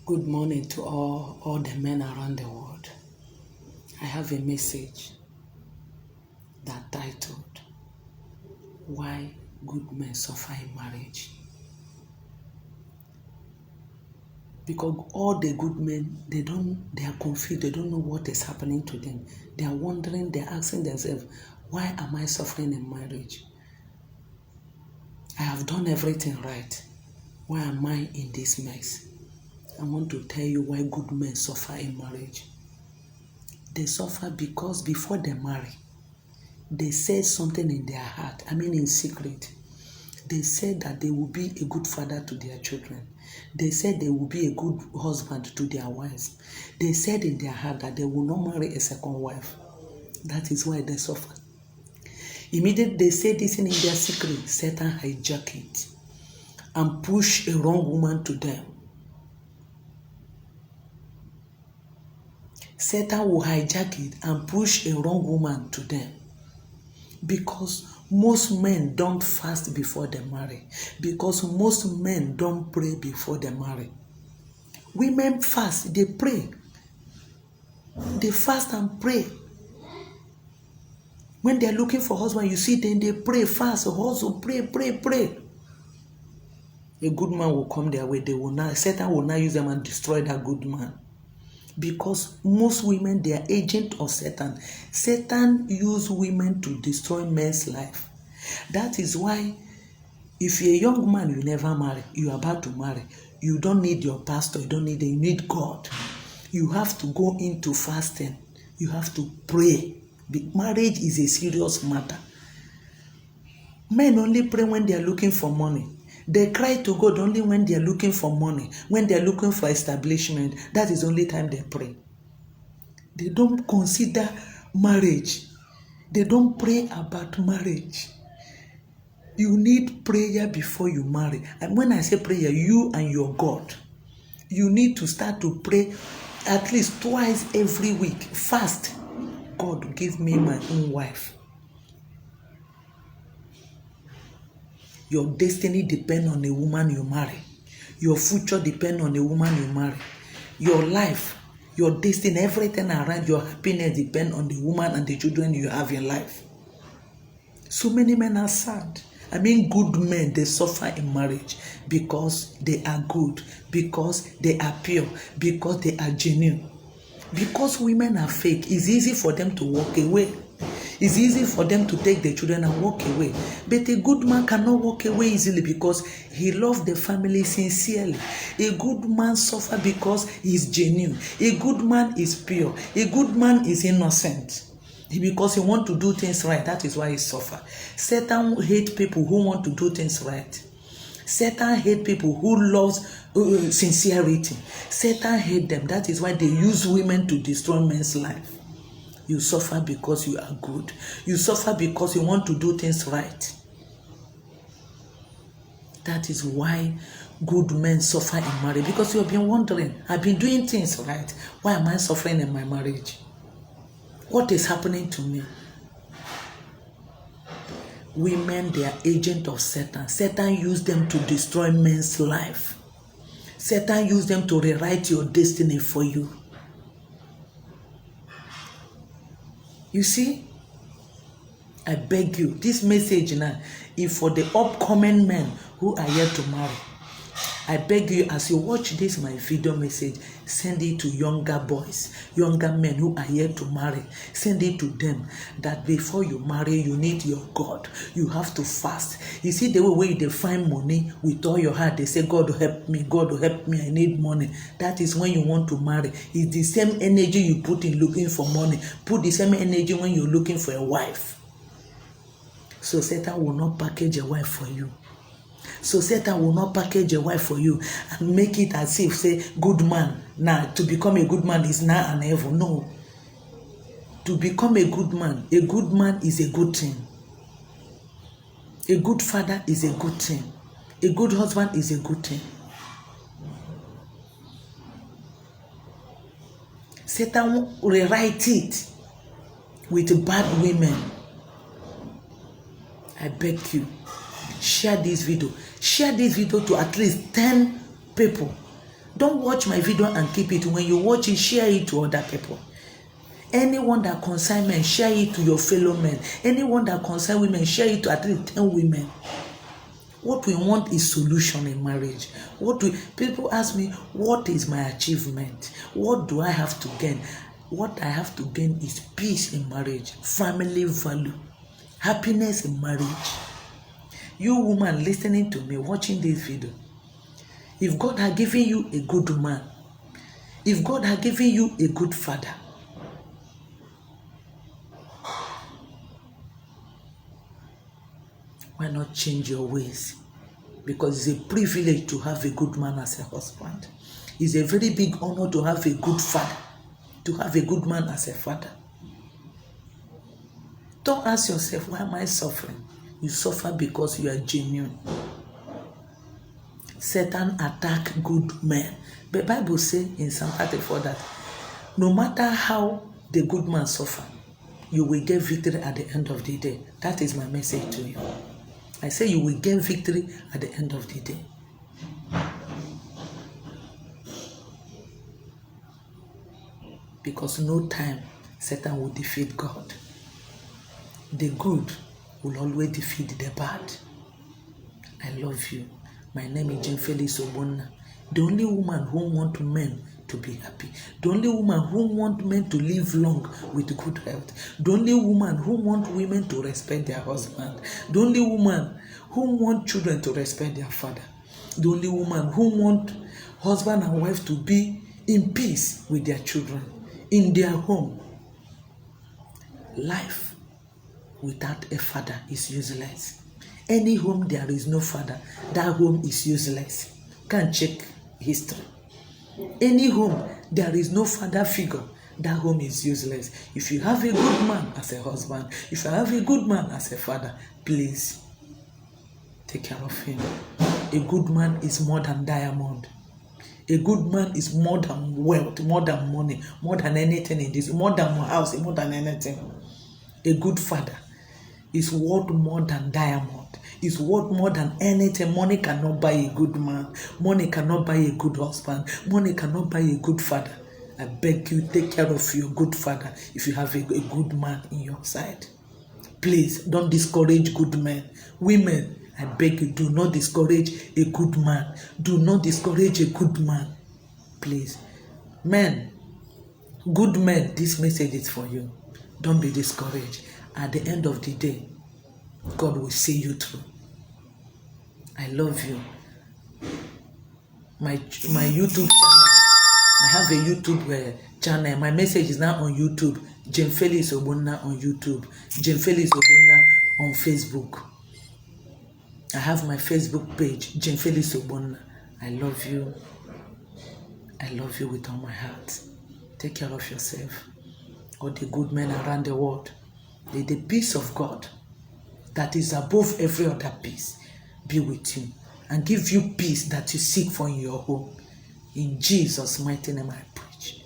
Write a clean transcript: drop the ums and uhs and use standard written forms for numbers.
Good morning to all the men around the world. I have a message that titled, Why Good Men Suffer in Marriage. Because all the good men, they are confused, they don't know what is happening to them. They are wondering, they are asking themselves, why am I suffering in marriage? I have done everything right. Why am I in this mess? I want to tell you why good men suffer in marriage. They suffer because before they marry, they said something in their heart, in secret. They said that they will be a good father to their children. They said they will be a good husband to their wives. They said in their heart that they will not marry a second wife. That is why they suffer. Immediately they say this in their secret, Satan hijack it and push a wrong woman to them. Satan will hijack it and push a wrong woman to them. Because most men don't fast before they marry. Because most men don't pray before they marry. Women fast, they pray. They fast and pray. When they're looking for husband, you see them, they pray, fast, also pray. A good man will come their way. Satan will not use them and destroy that good man. Because most women, they are agents of Satan. Satan uses women to destroy men's life. That is why if you're a young man, you never marry, you're about to marry, you don't need your pastor, you need God. You have to go into fasting. You have to pray. Marriage is a serious matter. Men only pray when they are looking for money. They cry to God only when they are looking for money, when they are looking for establishment. That is the only time they pray. They don't consider marriage. They don't pray about marriage. You need prayer before you marry. And when I say prayer, you and your God, you need to start to pray at least twice every week. Fast. God, give me my own wife. Your destiny depends on the woman you marry. Your future depends on the woman you marry. Your life, your destiny, everything around your happiness depends on the woman and the children you have in life. So many men are sad. Good men, they suffer in marriage because they are good, because they are pure, because they are genuine. Because women are fake, it's easy for them to walk away. It's easy for them to take their children and walk away. But a good man cannot walk away easily because he loves the family sincerely. A good man suffers because he is genuine. A good man is pure. A good man is innocent. Because he wants to do things right. That is why he suffers. Satan hates people who want to do things right. Satan hates people who love sincerity. Satan hates them. That is why they use women to destroy men's life. You suffer because you are good. You suffer because you want to do things right. That is why good men suffer in marriage. Because you have been wondering, I've been doing things right. Why am I suffering in my marriage? What is happening to me? Women, they are agents of Satan. Satan used them to destroy men's life. Satan used them to rewrite your destiny for you. You see, I beg you, this message now is for the upcoming men who are yet to marry. I beg you, as you watch this, my video message, send it to younger boys, younger men who are yet to marry. Send it to them that before you marry, you need your God. You have to fast. You see the way they find money with all your heart. They say, God help me, God help me, I need money. That is when you want to marry. It's the same energy you put in looking for money. Put the same energy when you're looking for a wife. So Satan will not package a wife for you. So Satan will not package a wife for you and make it as if, say, good man. Now, to become a good man is now and ever. No. To become a good man is a good thing. A good father is a good thing. A good husband is a good thing. Satan will rewrite it with bad women. I beg you. Share this video. Share this video to at least 10 people Don't watch my video and keep it. When you watch it, share it to other people. Anyone that concern men, share it to your fellow men. Anyone that concern women, share it to at least 10 women. What we want is solution in marriage. People ask me, what is my achievement? What do I have to gain? What I have to gain is peace in marriage, family value, happiness in marriage. You woman listening to me, watching this video, if God had given you a good man, if God had given you a good father, why not change your ways? Because it's a privilege to have a good man as a husband. It's a very big honor to have a good father, to have a good man as a father. Don't ask yourself, why am I suffering? You suffer because you are genuine. Satan attack good men. The Bible says in Psalm 34 that no matter how the good man suffer, you will get victory at the end of the day. That is my message to you. I say you will get victory at the end of the day. Because no time Satan will defeat God. The good will always defeat the bad. I love you. My name is Jemfelis Ogbonna. The only woman who wants men to be happy. The only woman who wants men to live long with good health. The only woman who wants women to respect their husband. The only woman who wants children to respect their father. The only woman who wants husband and wife to be in peace with their children, in their home. Life without a father is useless. Any home there is no father, that home is useless. Can check history. Any home there is no father figure, that home is useless. If you have a good man as a husband, if you have a good man as a father, please take care of him. A good man is more than diamond. A good man is more than wealth, more than money, more than anything in this, more than house, more than anything. A good father is worth more than diamond. Is worth more than anything. Money cannot buy a good man. Money cannot buy a good husband. Money cannot buy a good father. I beg you, take care of your good father if you have a good man in your side. Please, don't discourage good men. Women, I beg you, do not discourage a good man. Do not discourage a good man. Please. Men, good men, this message is for you. Don't be discouraged. At the end of the day, God will see you through. I love you. My YouTube channel, I have a YouTube channel. My message is now on YouTube. Jemfelis Ogbonna on YouTube. Jemfelis Ogbonna on Facebook. I have my Facebook page, Jemfelis Ogbonna. I love you. I love you with all my heart. Take care of yourself. All the good men around the world. May the peace of God that is above every other peace be with you and give you peace that you seek for in your home. In Jesus' mighty name I preach.